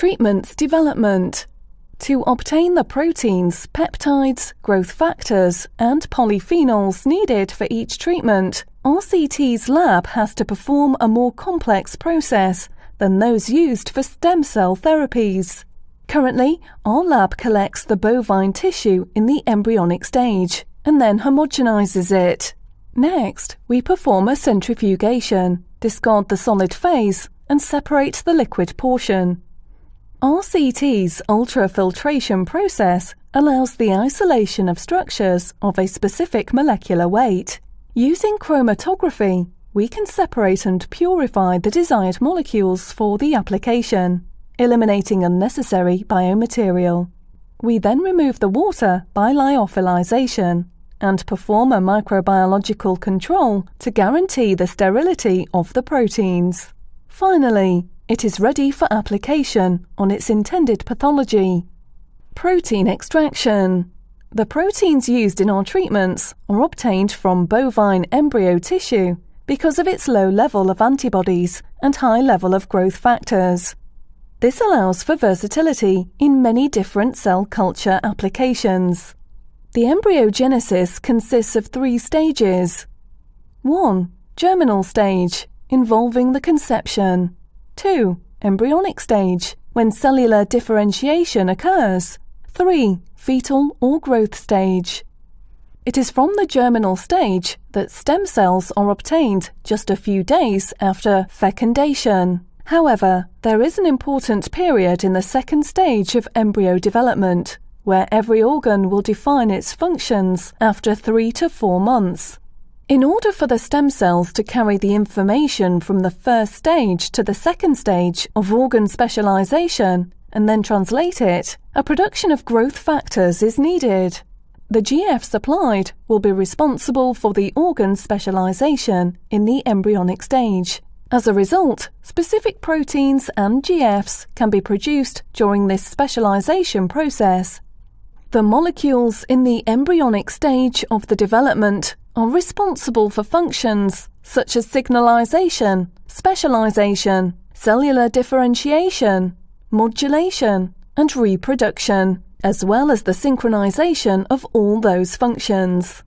Treatments development. To obtain the proteins, peptides, growth factors, and polyphenols needed for each treatment, RCT's lab has to perform a more complex process than those used for stem cell therapies. Currently, our lab collects the bovine tissue in the embryonic stage and then homogenizes it. Next, we perform a centrifugation, discard the solid phase, and separate the liquid portion. RCT's ultrafiltration process allows the isolation of structures of a specific molecular weight. Using chromatography, we can separate and purify the desired molecules for the application, eliminating unnecessary biomaterial. We then remove the water by lyophilization and perform a microbiological control to guarantee the sterility of the proteins. Finally, it is ready for application on its intended pathology. Protein extraction. The proteins used in our treatments are obtained from bovine embryo tissue because of its low level of antibodies and high level of growth factors. This allows for versatility in many different cell culture applications. The embryogenesis consists of 3 stages. 1. Germinal stage, involving the conception. 2. Embryonic stage, when cellular differentiation occurs. 3. Fetal or growth stage. It is from the germinal stage that stem cells are obtained just a few days after fecundation. However, there is an important period in the second stage of embryo development, where every organ will define its functions after 3 to 4 months. In order for the stem cells to carry the information from the first stage to the second stage of organ specialization and then translate it, a production of growth factors is needed. The GF supplied will be responsible for the organ specialization in the embryonic stage. As a result, specific proteins and GFs can be produced during this specialization process. The molecules in the embryonic stage of the development are responsible for functions such as signalization, specialization, cellular differentiation, modulation, and reproduction, as well as the synchronization of all those functions.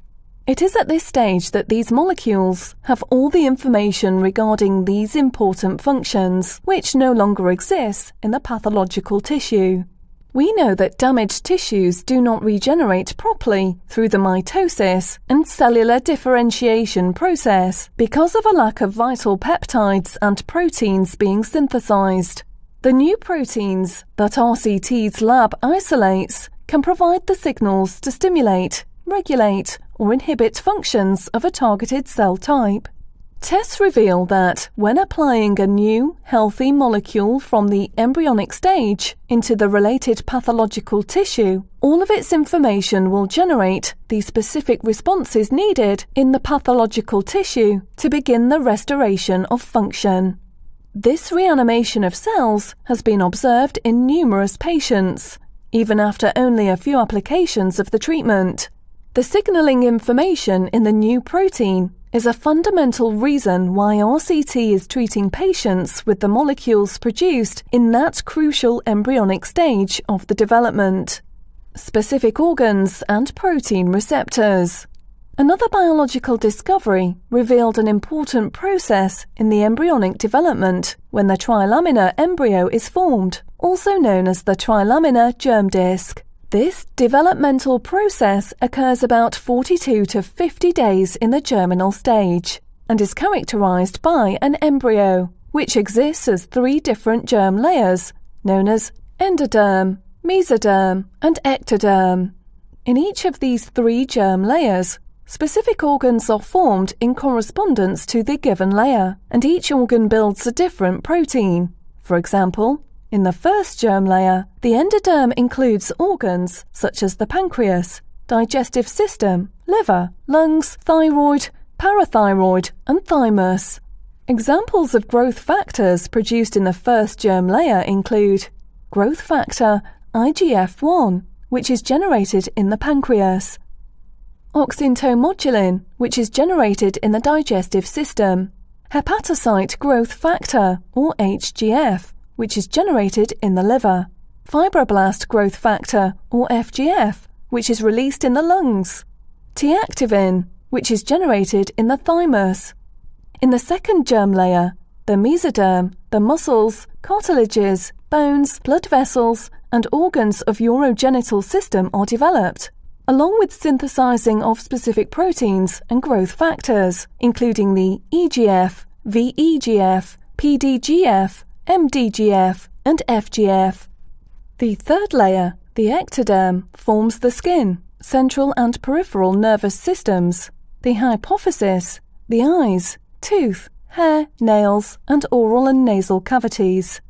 It is at this stage that these molecules have all the information regarding these important functions, which no longer exists in the pathological tissue. We know that damaged tissues do not regenerate properly through the mitosis and cellular differentiation process because of a lack of vital peptides and proteins being synthesized. The new proteins that RCT's lab isolates can provide the signals to stimulate, regulate, or inhibit functions of a targeted cell type. Tests reveal that when applying a new, healthy molecule from the embryonic stage into the related pathological tissue, all of its information will generate the specific responses needed in the pathological tissue to begin the restoration of function. This reanimation of cells has been observed in numerous patients, even after only a few applications of the treatment. The signaling information in the new protein is a fundamental reason why RCT is treating patients with the molecules produced in that crucial embryonic stage of the development. Specific organs and protein receptors. Another biological discovery revealed an important process in the embryonic development when the trilaminar embryo is formed, also known as the trilaminar germ disc. This developmental process occurs about 42 to 50 days in the germinal stage and is characterized by an embryo, which exists as 3 different germ layers, known as endoderm, mesoderm, and ectoderm. In each of these 3 germ layers, specific organs are formed in correspondence to the given layer, and each organ builds a different protein. For example, in the first germ layer, the endoderm includes organs such as the pancreas, digestive system, liver, lungs, thyroid, parathyroid, and thymus. Examples of growth factors produced in the first germ layer include growth factor IGF-1, which is generated in the pancreas, oxyntomodulin, which is generated in the digestive system, hepatocyte growth factor, or HGF, which is generated in the liver, fibroblast growth factor, or FGF, which is released in the lungs, T-activin, which is generated in the thymus. In the second germ layer, the mesoderm, the muscles, cartilages, bones, blood vessels, and organs of urogenital system are developed, along with synthesizing of specific proteins and growth factors, including the EGF, VEGF, PDGF, MDGF, and FGF. The third layer, the ectoderm, forms the skin, central and peripheral nervous systems, the hypophysis, the eyes, tooth, hair, nails, and oral and nasal cavities.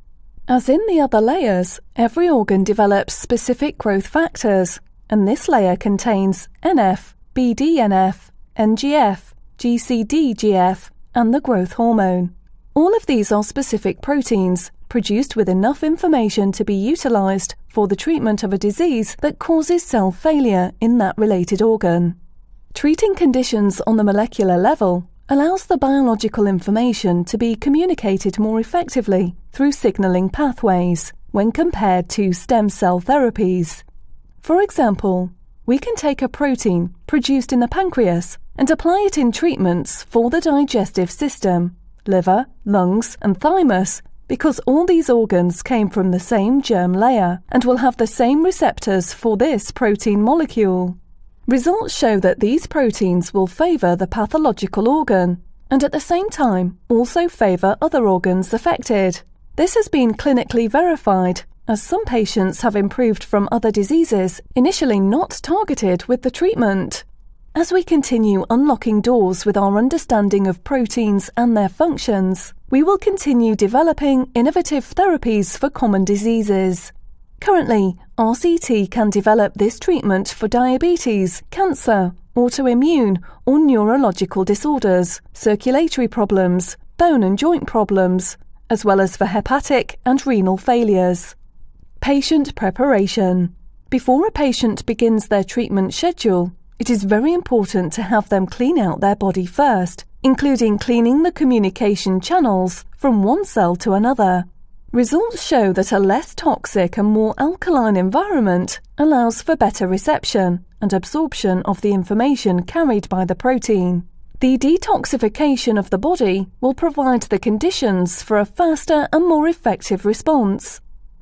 As in the other layers, every organ develops specific growth factors, and this layer contains NF, BDNF, NGF, GCDGF, and the growth hormone. All of these are specific proteins produced with enough information to be utilized for the treatment of a disease that causes cell failure in that related organ. Treating conditions on the molecular level allows the biological information to be communicated more effectively through signaling pathways when compared to stem cell therapies. For example, we can take a protein produced in the pancreas and apply it in treatments for the digestive system, liver, lungs, and thymus, because all these organs came from the same germ layer and will have the same receptors for this protein molecule. Results show that these proteins will favor the pathological organ and at the same time also favor other organs affected. This has been clinically verified, as some patients have improved from other diseases initially not targeted with the treatment. As we continue unlocking doors with our understanding of proteins and their functions, we will continue developing innovative therapies for common diseases. Currently, RCT can develop this treatment for diabetes, cancer, autoimmune or neurological disorders, circulatory problems, bone and joint problems, as well as for hepatic and renal failures. Patient preparation. Before a patient begins their treatment schedule, it is very important to have them clean out their body first, including cleaning the communication channels from one cell to another. Results show that a less toxic and more alkaline environment allows for better reception and absorption of the information carried by the protein. The detoxification of the body will provide the conditions for a faster and more effective response.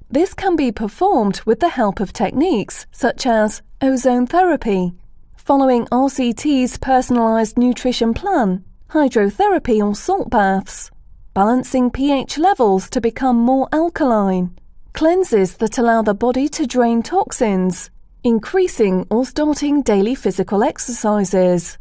This can be performed with the help of techniques such as ozone therapy, following RCT's personalized nutrition plan, hydrotherapy or salt baths, balancing pH levels to become more alkaline, cleanses that allow the body to drain toxins, increasing or starting daily physical exercises,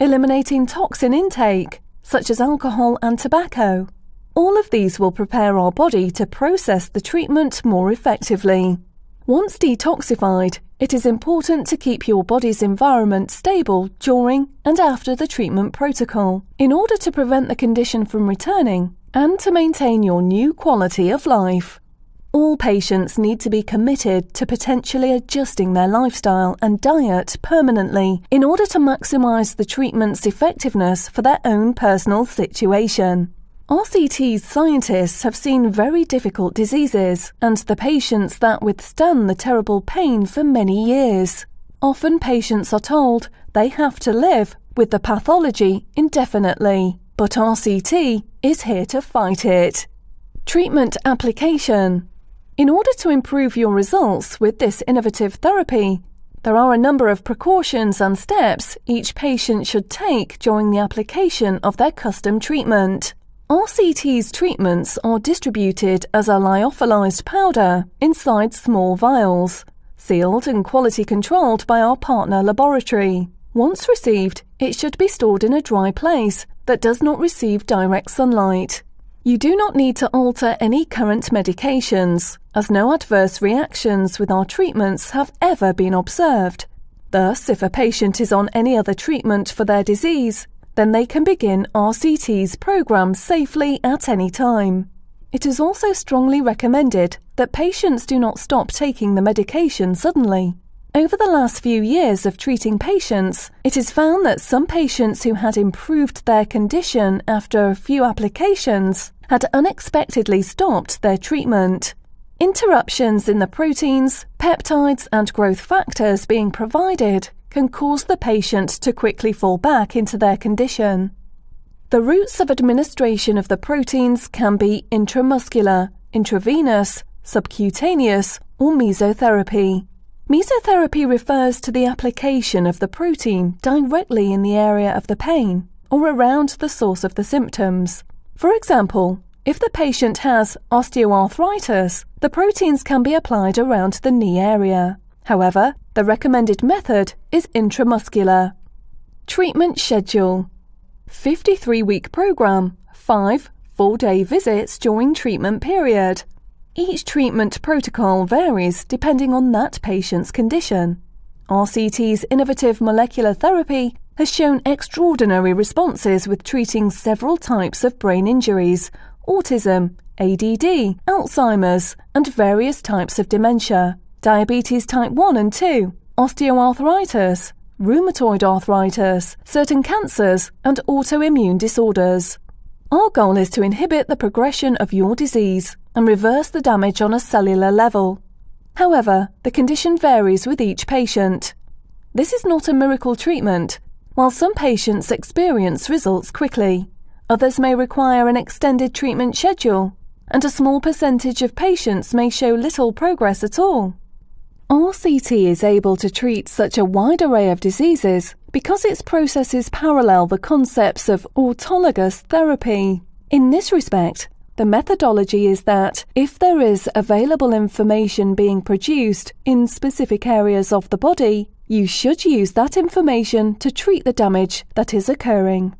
eliminating toxin intake, such as alcohol and tobacco. All of these will prepare our body to process the treatment more effectively. Once detoxified, it is important to keep your body's environment stable during and after the treatment protocol in order to prevent the condition from returning and to maintain your new quality of life. All patients need to be committed to potentially adjusting their lifestyle and diet permanently in order to maximize the treatment's effectiveness for their own personal situation. RCT's scientists have seen very difficult diseases and the patients that withstand the terrible pain for many years. Often patients are told they have to live with the pathology indefinitely, but RCT is here to fight it. Treatment application. In order to improve your results with this innovative therapy, there are a number of precautions and steps each patient should take during the application of their custom treatment. RCT's treatments are distributed as a lyophilized powder inside small vials, sealed and quality controlled by our partner laboratory. Once received, it should be stored in a dry place that does not receive direct sunlight. You do not need to alter any current medications, as no adverse reactions with our treatments have ever been observed. Thus, if a patient is on any other treatment for their disease, then they can begin RCT's program safely at any time. It is also strongly recommended that patients do not stop taking the medication suddenly. Over the last few years of treating patients, it is found that some patients who had improved their condition after a few applications had unexpectedly stopped their treatment. Interruptions in the proteins, peptides, and growth factors being provided can cause the patient to quickly fall back into their condition. The routes of administration of the proteins can be intramuscular, intravenous, subcutaneous, or mesotherapy. Mesotherapy refers to the application of the protein directly in the area of the pain or around the source of the symptoms. For example, if the patient has osteoarthritis, the proteins can be applied around the knee area. However, the recommended method is intramuscular. Treatment schedule: 53-week program, 5 full-day visits during treatment period. Each treatment protocol varies depending on that patient's condition. RCT's innovative molecular therapy has shown extraordinary responses with treating several types of brain injuries, autism, ADD, Alzheimer's, and various types of dementia, diabetes type 1 and 2, osteoarthritis, rheumatoid arthritis, certain cancers, and autoimmune disorders. Our goal is to inhibit the progression of your disease and reverse the damage on a cellular level. However, the condition varies with each patient. This is not a miracle treatment. While some patients experience results quickly, others may require an extended treatment schedule, and a small percentage of patients may show little progress at all. RCT is able to treat such a wide array of diseases because its processes parallel the concepts of autologous therapy. In this respect, the methodology is that if there is available information being produced in specific areas of the body, you should use that information to treat the damage that is occurring.